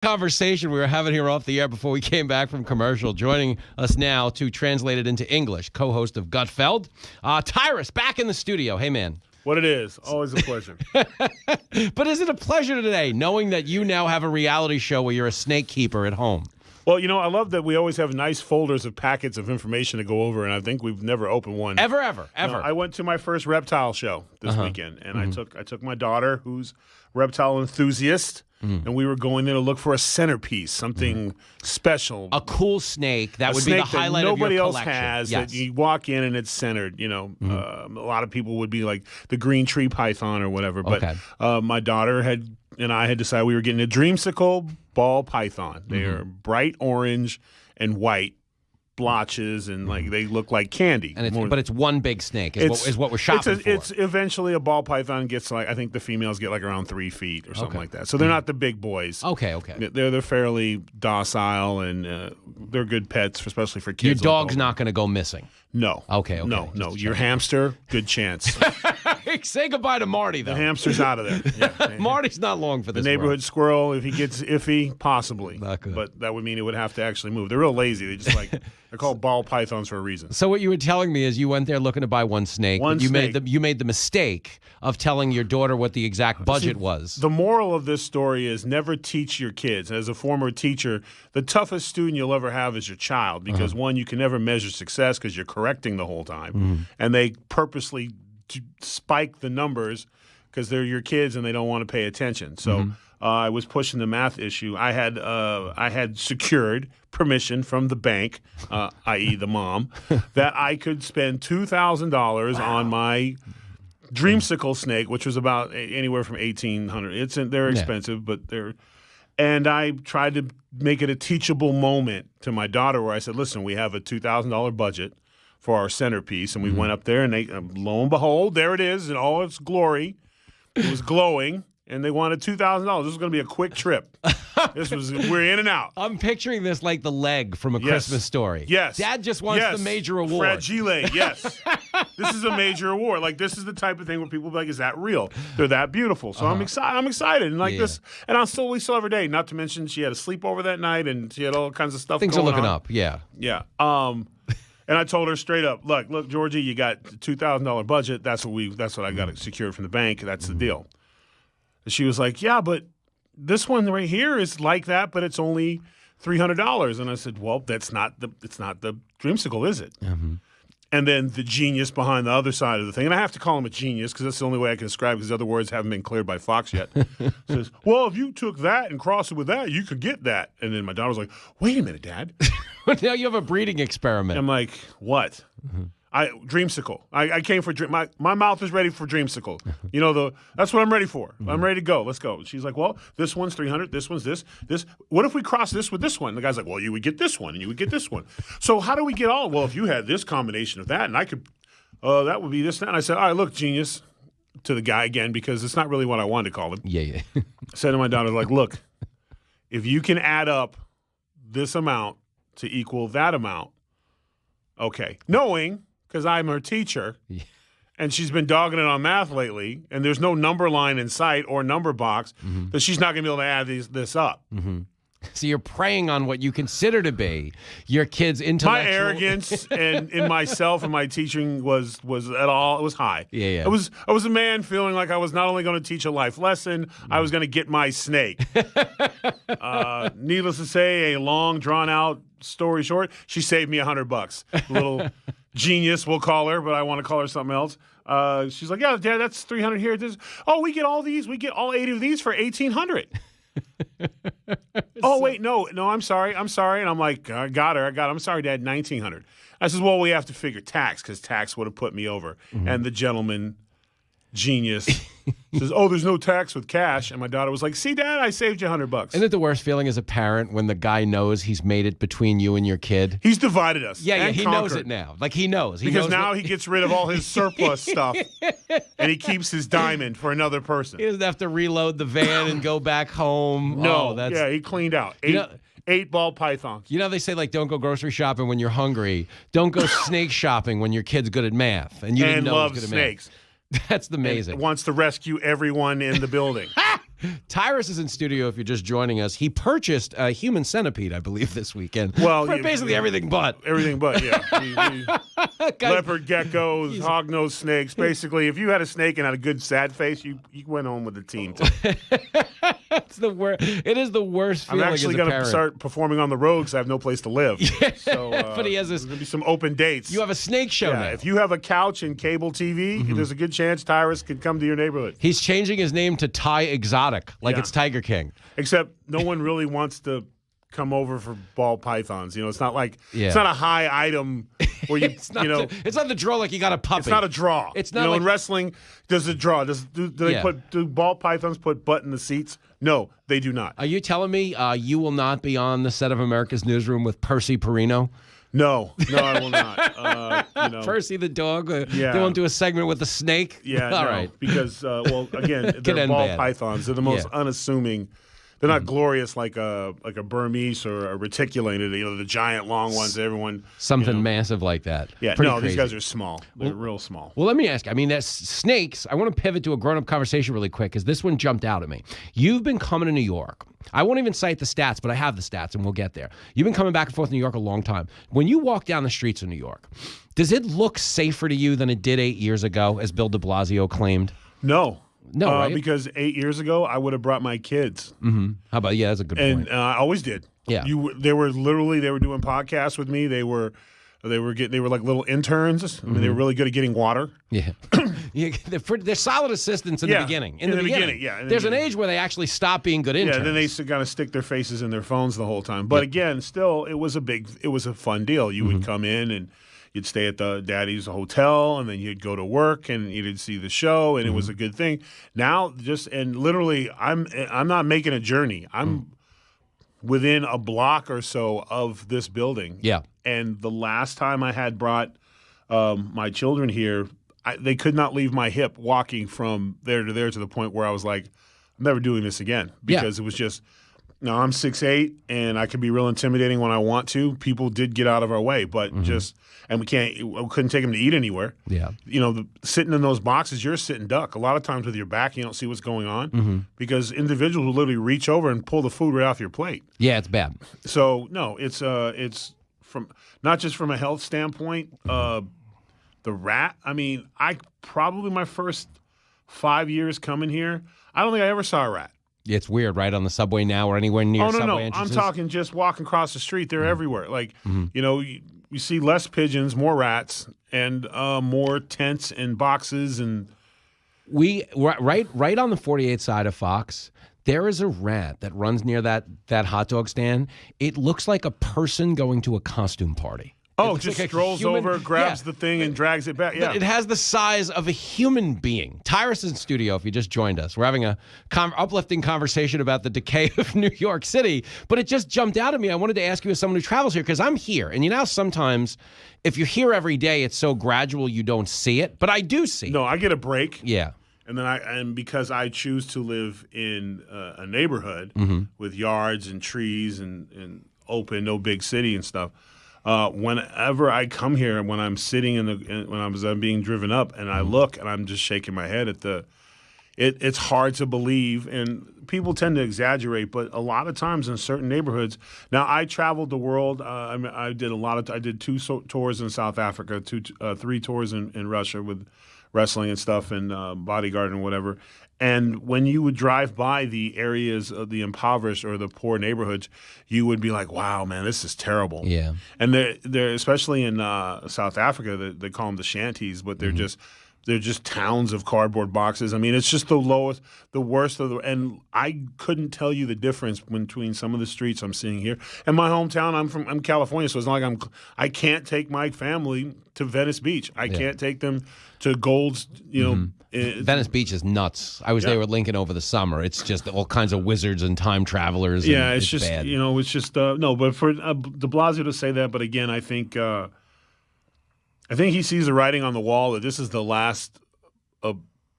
Conversation we were having here off the air before we came back from commercial. Joining us now to translate it into English, co-host of Gutfeld, Tyrus, back in the studio. Hey, man. What it is. Always a pleasure. But is it a pleasure today, knowing that you now have a reality show where you're a snake keeper at home? Well, you know, I love that we always have nice folders of packets of information to go over, and I think we've never opened one. Ever. No, I went to my first reptile show this weekend, and I took my daughter, who's reptile enthusiast, and we were going there to look for a centerpiece, something special. A cool snake that would be the highlight of your collection. Nobody else has. Yes. That you walk in and it's centered. You know, a lot of people would be like the green tree python or whatever. But my daughter and I had decided we were getting a dreamsicle ball python. They are bright orange and white blotches, and like they look like candy. And but it's one big snake is what we're shopping for. It's eventually a ball python gets like, I think the females get like around 3 feet or something like that. So they're not the big boys. Okay. They're fairly docile, and they're good pets, especially for kids. Your dog's not going to go missing. No. Okay. No. Your hamster, good chance. Say goodbye to Marty, though. The hamster's out of there. Yeah. Marty's not long for this. The neighborhood squirrel, if he gets iffy, possibly. Not good. But that would mean it would have to actually move. They're real lazy. They just like they're called ball pythons for a reason. So what you were telling me is you went there looking to buy one snake. You made the mistake of telling your daughter what the exact budget was. The moral of this story is never teach your kids. As a former teacher, the toughest student you'll ever have is your child, because one, you can never measure success because you're correcting the whole time, and they purposely spike the numbers because they're your kids and they don't want to pay attention. So I was pushing the math issue. I had secured permission from the bank, i.e. the mom, that I could spend $2,000 on my dreamsicle snake, which was about anywhere from $1,800. They're expensive, but they're. And I tried to make it a teachable moment to my daughter, where I said, "Listen, we have a $2,000 budget for our centerpiece," and we went up there, and they, lo and behold, there it is in all its glory. It was glowing, and they wanted $2,000. This was going to be a quick trip. We're in and out. I'm picturing this like the leg from A Christmas Story. Yes. Dad just wants the major award. Fragile, yes. This is a major award. Like, this is the type of thing where people be like, is that real? They're that beautiful. So I'm excited. And like this, and we still every day. Not to mention she had a sleepover that night, and she had all kinds of stuff Things going on. are looking up, yeah. Yeah. And I told her straight up, look, Georgie, you got $2,000 budget. That's what I got secured from the bank. That's the deal. And she was like, yeah, but this one right here is like that, but it's only $300. And I said, well, it's not the dreamsicle, is it? And then the genius behind the other side of the thing, and I have to call him a genius because that's the only way I can describe it, because the other words haven't been cleared by Fox yet, says, well, if you took that and crossed it with that, you could get that. And then my daughter was like, wait a minute, Dad. Now you have a breeding experiment. I'm like, what? Dreamsicle. I came for my mouth is ready for dreamsicle. You know, that's what I'm ready for. I'm ready to go. Let's go. She's like, well, this one's $300. This one's this. What if we cross this with this one? And the guy's like, well, you would get this one and you would get this one. So how do we get all? Well, if you had this combination of that, and I could, that would be this. And I said, all right, look, genius, to the guy again, because it's not really what I wanted to call him. Yeah. I said to my daughter, like, look, if you can add up this amount to equal that amount, okay, knowing, because I'm her teacher, and she's been dogging it on math lately, and there's no number line in sight or number box, that she's not going to be able to add this up. So you're preying on what you consider to be your kid's intellectual... My arrogance and in myself and my teaching was high. Yeah. I was a man feeling like I was not only going to teach a life lesson, I was going to get my snake. Needless to say, a long, drawn-out story short, she saved me $100. Little genius, we'll call her, but I want to call her something else. She's like, yeah, Dad, that's $300 here. We get all these. We get all 80 of these for $1,800. Wait, no, I'm sorry. And I'm like, I got her. I'm sorry, Dad, $1,900. I says, well, we have to figure tax, because tax would have put me over. And the gentleman, genius, says, oh, there's no tax with cash. And my daughter was like, see, Dad, I saved you $100. Isn't it the worst feeling as a parent when the guy knows he's made it between you and your kid? He's divided us. Yeah, he knows it now. Like, he knows. Because now he gets rid of all his surplus stuff, and he keeps his diamond for another person. He doesn't have to reload the van and go back home. No, he cleaned out. Eight ball pythons. You know, they say, like, don't go grocery shopping when you're hungry. Don't go snake shopping when your kid's good at math. And you didn't know he was good at snakes. Math. That's amazing. And wants to rescue everyone in the building. Tyrus is in studio if you're just joining us. He purchased a human centipede, I believe, this weekend. Well, for basically everything but. Everything but, yeah. Leopard geckos, hognose snakes. Basically, if you had a snake and had a good sad face, you went home with the team. It's the worst. It is the worst feeling. I'm actually going to start performing on the road because I have no place to live. Yeah. So, But he has this. There's going to be some open dates. You have a snake show now. If you have a couch and cable TV, there's a good chance Tyrus could come to your neighborhood. He's changing his name to Ty Exotic, like it's Tiger King. Except no one really wants to come over for ball pythons. You know, it's not like it's not a high item where you it's not the draw like you got a puppy. It's not a draw. It's not in wrestling. Does it draw? Do ball pythons put butt in the seats? No, they do not. Are you telling me you will not be on the set of America's Newsroom with Percy Perino? No, I will not. Percy the dog. They won't do a segment with the snake. Yeah, all right. Because again, they're ball pythons. They're the most unassuming. They're not glorious like a Burmese or a reticulated. The giant long ones. Everyone something massive like that. Yeah, Pretty these crazy. guys are small. They're real small. Well, let me ask you. I mean, that's snakes. I want to pivot to a grown-up conversation really quick because this one jumped out at me. You've been coming to New York. I won't even cite the stats, but I have the stats, and we'll get there. You've been coming back and forth to New York a long time. When you walk down the streets of New York, does it look safer to you than it did 8 years ago, as Bill de Blasio claimed? No, right? Because 8 years ago I would have brought my kids. Mm-hmm. How about that's a good point. And I always did. Yeah, they were doing podcasts with me. They were like little interns. I mean, they were really good at getting water. Yeah, they're solid assistants in the beginning. In the beginning, there's an age where they actually stop being good interns. Yeah, then they kind of stick their faces in their phones the whole time. But again, still, it was a fun deal. You would come in and you'd stay at the daddy's hotel, and then you'd go to work, and you'd see the show, and it was a good thing. Now, literally, I'm not making a journey. I'm within a block or so of this building. Yeah. And the last time I had brought my children here, they could not leave my hip walking from there to there to the point where I was like, I'm never doing this again. Because it was just, I'm 6'8", and I can be real intimidating when I want to. People did get out of our way, but and we couldn't take them to eat anywhere. Yeah. Sitting in those boxes, you're a sitting duck. A lot of times with your back, you don't see what's going on because individuals will literally reach over and pull the food right off your plate. Yeah, it's bad. So, no, it's from not just from a health standpoint, the rat. I mean, probably my first 5 years coming here, I don't think I ever saw a rat. It's weird, right? On the subway now or anywhere near subway entrances? I'm talking just walking across the street. They're everywhere. Like, you see less pigeons, more rats, and more tents and boxes. And right on the 48 side of Fox, there is a rat that runs near that hot dog stand. It looks like a person going to a costume party. Oh, just like strolls over, grabs the thing, and drags it back. Yeah, it has the size of a human being. Tyrus is in studio if you just joined us. We're having a uplifting conversation about the decay of New York City, but it just jumped out at me. I wanted to ask you as someone who travels here, because I'm here. And sometimes if you're here every day, it's so gradual you don't see it, but I do see it. No, I get a break. Yeah. And then because I choose to live in a neighborhood with yards and trees and open, no big city and stuff, whenever I come here, when I'm sitting when I'm being driven up, and I look and I'm just shaking my head at it's hard to believe, and people tend to exaggerate, but a lot of times in certain neighborhoods. Now, I traveled the world. I did 2 tours in South Africa, 3 tours in Russia with wrestling and stuff, and bodyguard and whatever. And when you would drive by the areas of the impoverished or the poor neighborhoods, you would be like, wow, man, this is terrible. Yeah. And they're especially in South Africa, they call them the shanties, but they're just towns of cardboard boxes. I mean, it's just the worst of and I couldn't tell you the difference between some of the streets I'm seeing here. And my hometown, I'm California, so it's not like I can't take my family to Venice Beach. I can't take them to Gold's, Venice Beach is nuts. I was there with Lincoln over the summer. It's just all kinds of wizards and time travelers. Yeah, it's just bad. It's just no. But for de Blasio to say that, but again, I think he sees the writing on the wall that this is the last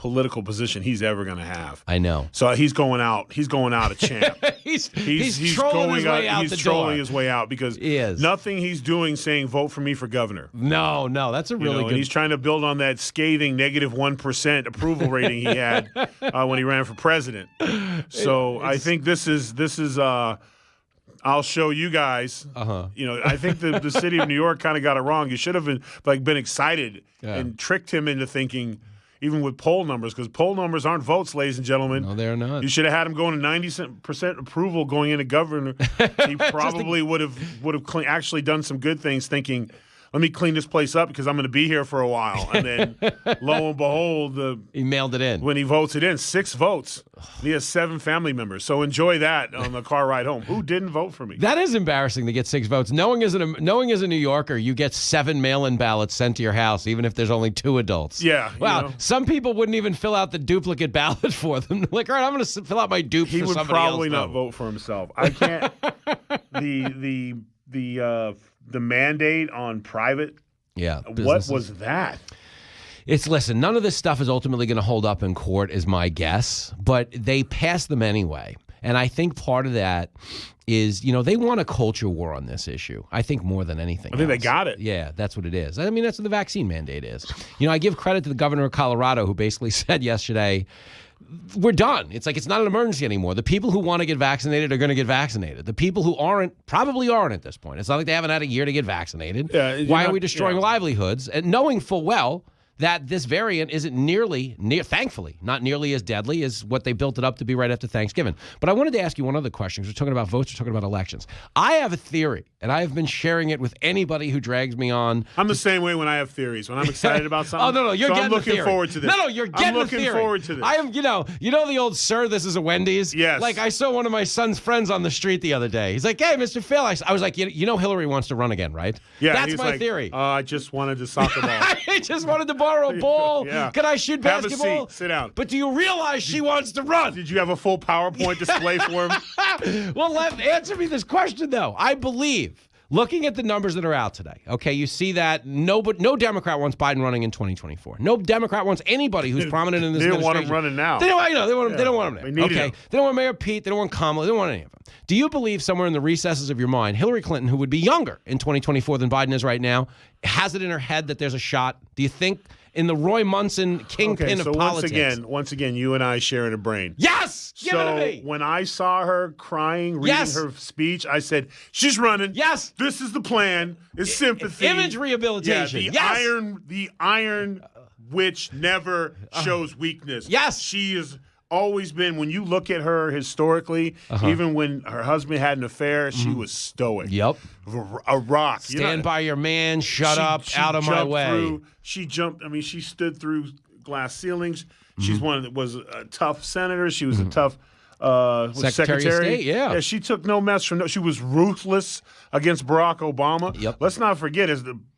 political position he's ever going to have. I know. So he's going out. He's going out a champ. he's trolling his way out. He's trolling his way out because nothing he's doing saying vote for me for governor. No, that's a really good. And he's trying to build on that scathing -1% approval rating he had when he ran for president. So I think this is. I'll show you guys. I think the city of New York kind of got it wrong. You should have been excited and tricked him into thinking. Even with poll numbers, because poll numbers aren't votes, ladies and gentlemen. No, they're not. You should have had him going to 90% approval going into governor. He probably would have actually done some good things, thinking, let me clean this place up because I'm going to be here for a while. And then, lo and behold, he mailed it in. When he votes it in, 6 votes. He has 7 family members. So enjoy that on the car ride home. Who didn't vote for me? That is embarrassing to get 6 votes. Knowing as a New Yorker, you get 7 mail-in ballots sent to your house, even if there's only 2 adults. Yeah. Wow. Some people wouldn't even fill out the duplicate ballot for them. Like, all right, I'm going to fill out my dupe for somebody else. He would probably not vote for himself. I can't. The mandate on private. Yeah. What was that? Listen, none of this stuff is ultimately going to hold up in court, is my guess, but they passed them anyway. And I think part of that is, they want a culture war on this issue. I think more than anything. I think they got it. Yeah, that's what it is. I mean, that's what the vaccine mandate is. I give credit to the governor of Colorado who basically said yesterday, we're done. It's like it's not an emergency anymore. The people who want to get vaccinated are going to get vaccinated. The people who probably aren't at this point. It's not like they haven't had a year to get vaccinated. Why are we destroying livelihoods? And knowing full well that this variant isn't thankfully, not nearly as deadly as what they built it up to be right after Thanksgiving. But I wanted to ask you one other question. We're talking about votes, we're talking about elections. I have a theory, and I have been sharing it with anybody who drags me on. I'm the same way when I have theories. When I'm excited about something. Oh, no, you're so getting I'm looking the theory. forward to this. No, you're getting the theory. I'm looking forward to this. I am, you know the old sir, this is a Wendy's? Yes. Like, I saw one of my son's friends on the street the other day. He's like, hey, Mr. Phil. I was like, Hillary wants to run again, right? Yeah. That's my theory. I just wanted to soccer ball. I just wanted to borrow a ball. Yeah. Can I shoot basketball? Have a seat. Sit down. But do you realize she wants to run? Did you have a full PowerPoint display for him? Well, answer me this question, though. I believe, looking at the numbers that are out today, okay, you see that no Democrat wants Biden running in 2024. No Democrat wants anybody who's prominent in this administration. They don't want him running now. They don't want him now. Okay. Him. They don't want Mayor Pete. They don't want Kamala. They don't want any of them. Do you believe somewhere in the recesses of your mind, Hillary Clinton, who would be younger in 2024 than Biden is right now, has it in her head that there's a shot? Do you think in the Roy Munson kingpin of politics? Once again, you and I share in a brain. Yes! Give it to me! When I saw her crying, reading her speech, I said, she's running. Yes! This is the plan. It's sympathy. Image rehabilitation. Yeah, the iron witch never shows weakness. Yes! She is always been, when you look at her historically, even when her husband had an affair, she was stoic. Yep. A rock. Stand by your man, shut up, out of my way. She stood through glass ceilings. She's was a tough senator. She was a tough secretary of State, yeah. She took no mess from she was ruthless against Barack Obama. Yep. Let's not forget,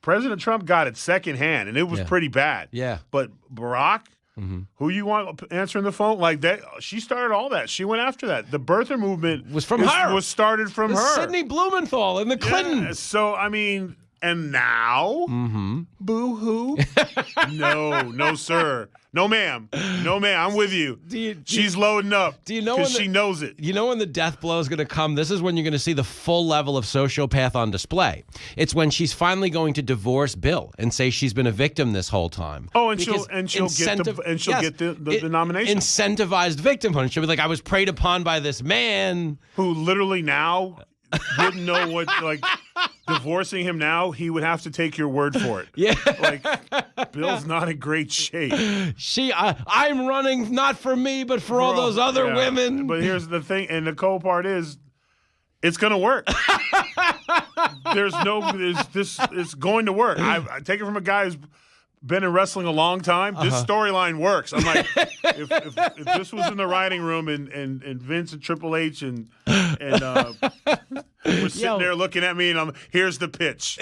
President Trump got it secondhand, and it was pretty bad. Yeah. But Barack, who you want answering the phone like that? She started all that. She went after that. The birther movement was from her. Was started from her. Sidney Blumenthal and the Clintons. Yeah. So and now, boo-hoo. No, sir. No, ma'am. I'm with you. She's loading up because she knows it. You know when the death blow is going to come? This is when you're going to see the full level of sociopath on display. It's when she's finally going to divorce Bill and say she's been a victim this whole time. Oh, and she'll get the nomination. Incentivized victimhood. She'll be like, I was preyed upon by this man who literally now wouldn't know what, like, divorcing him now, he would have to take your word for it. Yeah. Like, Bill's not in great shape. I'm running not for me, but for all those other women. But here's the thing, and the cool part is, it's going to work. It's going to work. I take it from a guy who's been in wrestling a long time. This storyline works. I'm like, if this was in the writing room and Vince and Triple H and were sitting there looking at me and here's the pitch,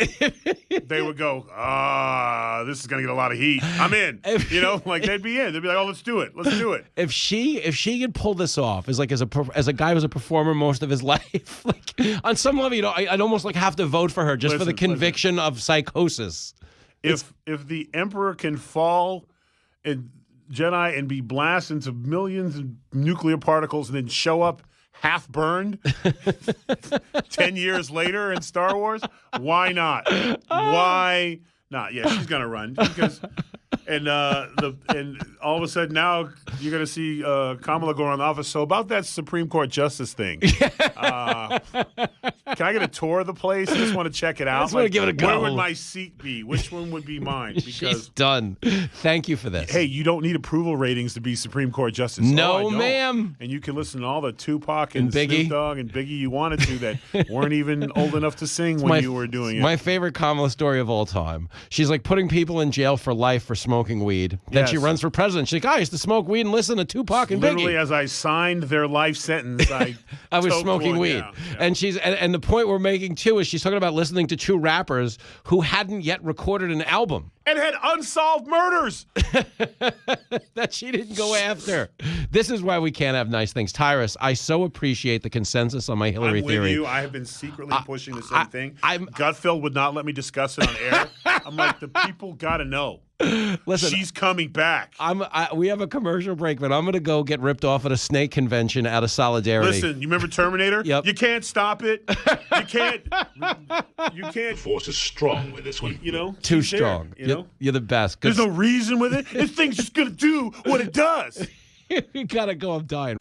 they would go, this is gonna get a lot of heat. I'm in. They'd be in. They'd be like, oh, let's do it. If she could pull this off as a guy who was a performer most of his life, like on some level, I'd almost like have to vote for her just for the conviction of psychosis. If the emperor can fall and Jedi and be blasted into millions of nuclear particles and then show up half burned 10 years later in Star Wars? Why not? Why not? Yeah, she's going to run because and all of a sudden now you're going to see Kamala go around the office. So about that Supreme Court justice thing, can I get a tour of the place? I just want to check it out. I just want to give it a go. Where would my seat be? Which one would be mine? Because she's done. Thank you for this. Hey, you don't need approval ratings to be Supreme Court justice. No, ma'am. And you can listen to all the Tupac and Biggie. Snoop Dogg and Biggie you wanted to that weren't even old enough to sing when you were doing it. My favorite Kamala story of all time. She's like putting people in jail for life for smoking weed. Then she runs for president. She's like, I used to smoke weed and listen to Tupac and Literally, Biggie. as I signed their life sentence, I was smoking weed. Yeah. And and the point we're making too is she's talking about listening to two rappers who hadn't yet recorded an album. And had unsolved murders that she didn't go after. This is why we can't have nice things. Tyrus, I so appreciate the consensus on my Hillary theory. I'm with you. I have been secretly pushing the same thing. Gutfeld would not let me discuss it on air. I'm like, the people got to know. Listen, she's coming back. We have a commercial break, but I'm going to go get ripped off at a snake convention out of solidarity. Listen, you remember Terminator? Yep. You can't stop it. You can't. The force is strong with this one. You know, too strong. You're the best. There's no reason with it. This thing's just gonna do what it does. You gotta go. I'm dying.